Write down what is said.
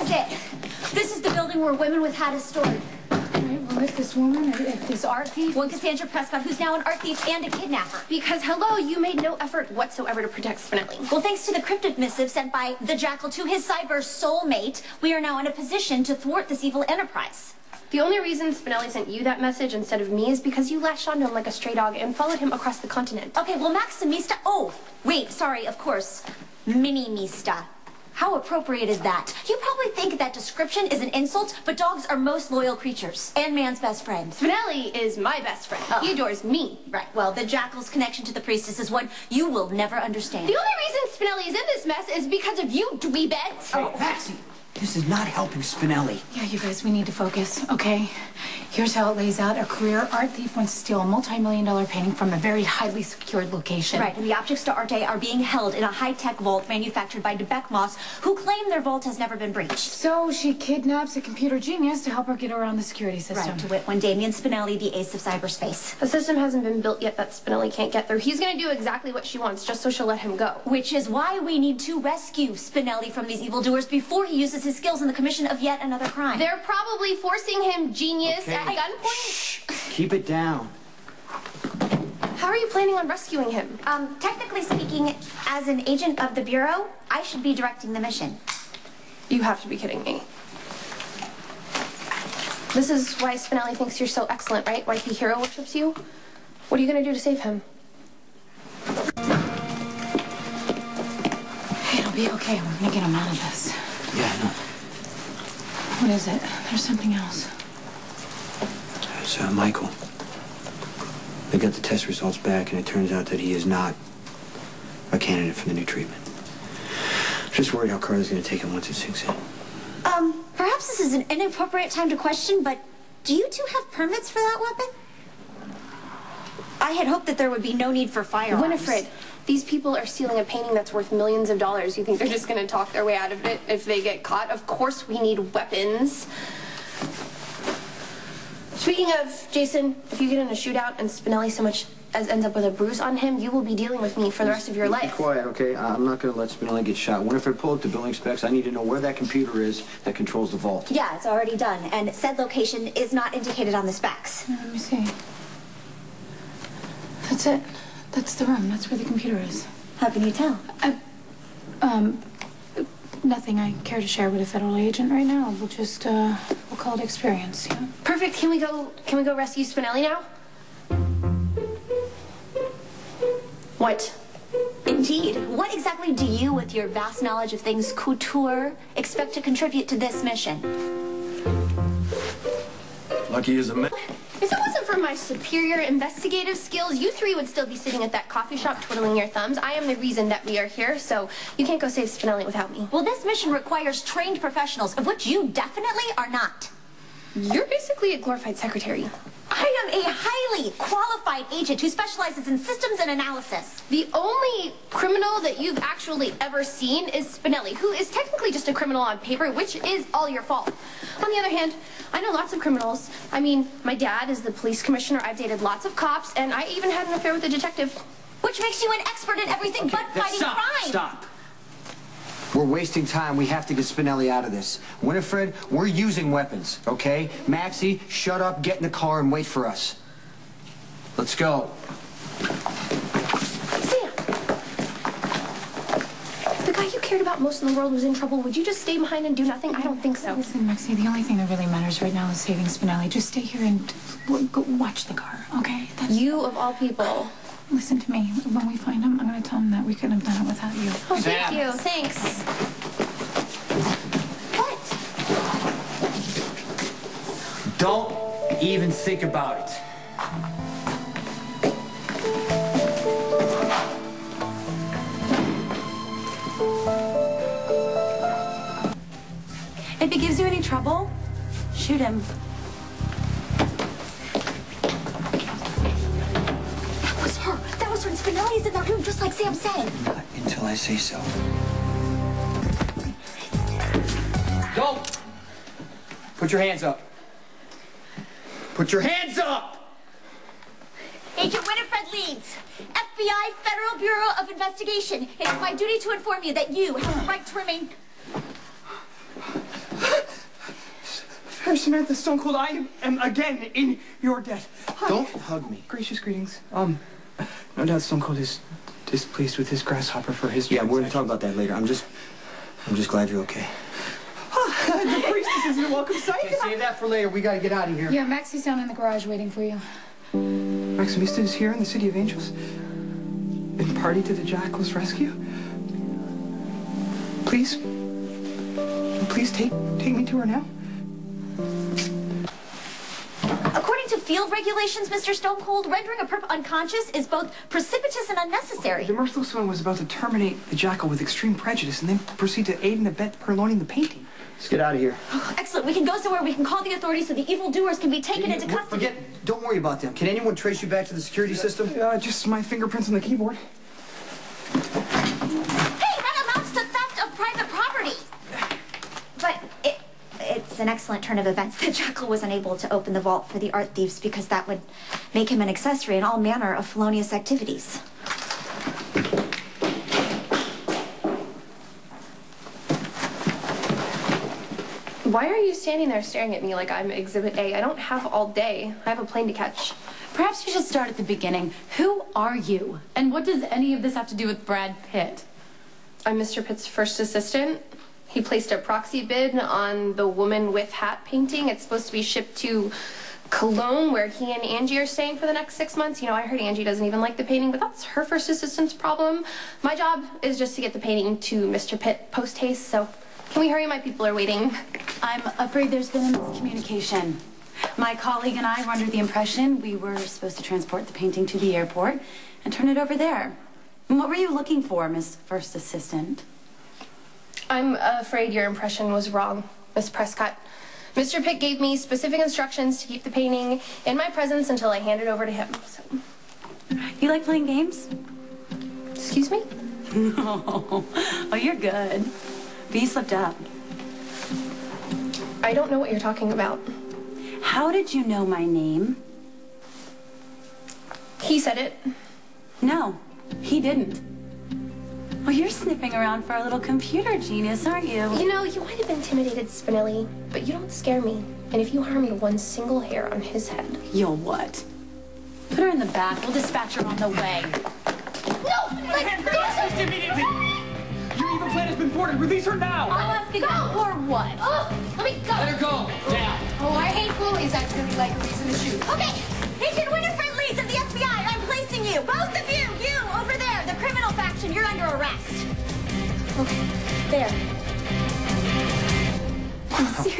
is it. This is the building where Women with Hat is stored. Well, if this woman, if this art thief... One Cassandra Prescott, who's now an art thief and a kidnapper. Because, hello, you made no effort whatsoever to protect Spinelli. Well, thanks to the cryptic missive sent by the Jackal to his cyber soulmate, we are now in a position to thwart this evil enterprise. The only reason Spinelli sent you that message instead of me is because you latched onto him like a stray dog and followed him across the continent. Okay, well, Maximista... Oh, wait, sorry, of course. Mini-mista. How appropriate is that? You probably think that description is an insult, but dogs are most loyal creatures. And man's best friend. Spinelli is my best friend. Oh. He adores me. Right, well, the Jackal's connection to the priestess is one you will never understand. The only reason Spinelli is in this mess is because of you, dweebets. Hey, Maxie, this is not helping Spinelli. Yeah, you guys, we need to focus, okay? Here's how it lays out. A career art thief wants to steal a multi-million-dollar painting from a very highly secured location. Right, and the objects to arte are being held in a high-tech vault manufactured by DeBeck Moss, who claim their vault has never been breached. So she kidnaps a computer genius to help her get around the security system. Right, to wit, one Damien Spinelli, the ace of cyberspace. The system hasn't been built yet that Spinelli can't get through. He's gonna do exactly what she wants just so she'll let him go. Which is why we need to rescue Spinelli from these evildoers before he uses his skills in the commission of yet another crime. They're probably forcing him genius at gunpoint. Shh. Keep it down. How are you planning on rescuing him? Technically speaking, as an agent of the Bureau, I should be directing the mission. You have to be kidding me. This is why Spinelli thinks you're so excellent, right? Why he hero worships you? What are you gonna do to save him? It'll be okay. We're gonna get him out of this. Yeah, I know. What is it? There's something else. It's Michael. They got the test results back, and it turns out that he is not a candidate for the new treatment. I'm just worried how Carla's going to take it once it sinks in. Perhaps this is an inappropriate time to question, but do you two have permits for that weapon? I had hoped that there would be no need for firearms. Winifred, these people are stealing a painting that's worth millions of dollars. You think they're just gonna talk their way out of it if they get caught? Of course we need weapons. Speaking of, Jason, if you get in a shootout and Spinelli so much as ends up with a bruise on him, you will be dealing with me for the rest of your life. Be quiet, okay? I'm not going to let Spinelli get shot. Winifred, pull up the building specs. I need to know where that computer is that controls the vault. Yeah, it's already done, and said location is not indicated on the specs. Let me see. That's it. That's the room. That's where the computer is. How can you tell? Nothing I care to share with a federal agent right now. We'll just, we'll call it experience, yeah? Perfect. Can we go rescue Spinelli now? What? Indeed. What exactly do you, with your vast knowledge of things couture, expect to contribute to this mission? Lucky as a man. If it wasn't for my superior investigative skills, you three would still be sitting at that coffee shop twiddling your thumbs. I am the reason that we are here, so you can't go save Spinelli without me. Well, this mission requires trained professionals, of which you definitely are not. You're basically a glorified secretary. I am a highly qualified agent who specializes in systems and analysis. The only criminal that you've actually ever seen is Spinelli, who is technically just a criminal on paper, which is all your fault. On the other hand, I know lots of criminals. I mean, my dad is the police commissioner, I've dated lots of cops, and I even had an affair with a detective. Which makes you an expert in everything but fighting crime. Stop. We're wasting time. We have to get Spinelli out of this. Winifred, we're using weapons, okay? Maxie, shut up, get in the car, and wait for us. Let's go. Sam! If the guy you cared about most in the world was in trouble, would you just stay behind and do nothing? I don't think so. Listen, Maxie, the only thing that really matters right now is saving Spinelli. Just stay here and go watch the car, okay? You, of all people. Listen to me. When we find him, I'm going to tell him that we couldn't have done it without you. Oh, thank you. Thanks. What? Don't even think about it. If it gives you any trouble, shoot him. That was when Spinelli's in the room, just like Sam said. Not until I say so. Don't! Put your hands up. Put your hands up! Agent Winifred Leeds, FBI Federal Bureau of Investigation. It is my duty to inform you that you have the right to remain... I'm Samantha Stone Cold. I am again in your debt. Hi. Don't hug me. Gracious greetings. No doubt Stone Cold is displeased with his grasshopper for his Yeah, we're gonna talk about that later. I'm just glad you're okay. The priestess is a welcome sight. Okay, save that for later. We gotta get out of here. Yeah, Maxie's down in the garage waiting for you. Maximista is here in the City of Angels. In party to the Jackal's rescue. Please take me to her now. According to field regulations, Mr. Stone Cold, rendering a perp unconscious is both precipitous and unnecessary. The merciless one was about to terminate the Jackal with extreme prejudice and then proceed to aid and abet purloining the painting. Let's get out of here. Oh, excellent. We can go somewhere we can call the authorities so the evildoers can be taken into custody. Don't worry about them. Can anyone trace you back to the security system? Just my fingerprints on the keyboard. Hey, that amounts to theft of private property. But it's an excellent turn of events that Jackal was unable to open the vault for the art thieves because that would make him an accessory in all manner of felonious activities. Why are you standing there staring at me like I'm Exhibit A? I don't have all day. I have a plane to catch. Perhaps you should start at the beginning. Who are you? And what does any of this have to do with Brad Pitt? I'm Mr. Pitt's first assistant. He placed a proxy bid on the woman with hat painting. It's supposed to be shipped to Cologne, where he and Angie are staying for the next 6 months. You know, I heard Angie doesn't even like the painting, but that's her first assistant's problem. My job is just to get the painting to Mr. Pitt post-haste, so can we hurry? My people are waiting. I'm afraid there's been a miscommunication. My colleague and I were under the impression we were supposed to transport the painting to the airport and turn it over there. And what were you looking for, Miss First Assistant? I'm afraid your impression was wrong, Miss Prescott. Mr. Pitt gave me specific instructions to keep the painting in my presence until I hand it over to him. So. You like playing games? Excuse me? No. Oh, you're good. But you slipped up. I don't know what you're talking about. How did you know my name? He said it. No, he didn't. Well, you're sniffing around for a little computer genius, aren't you? You know, you might have intimidated Spinelli, but you don't scare me. And if you harmed one single hair on his head... You'll what? Put her in the back. We'll dispatch her on the way. No! Like, Immediately! Your evil plan has been thwarted. Release her now! Go! Or what? Oh, let me go! Let her go! Down! Oh, I hate bullies. That's really like a reason to shoot. Okay, Agent Winifred Lees of the FBI, I'm placing you. Both of you, over there, the criminal faction, you're under arrest. Okay, there. I'm serious.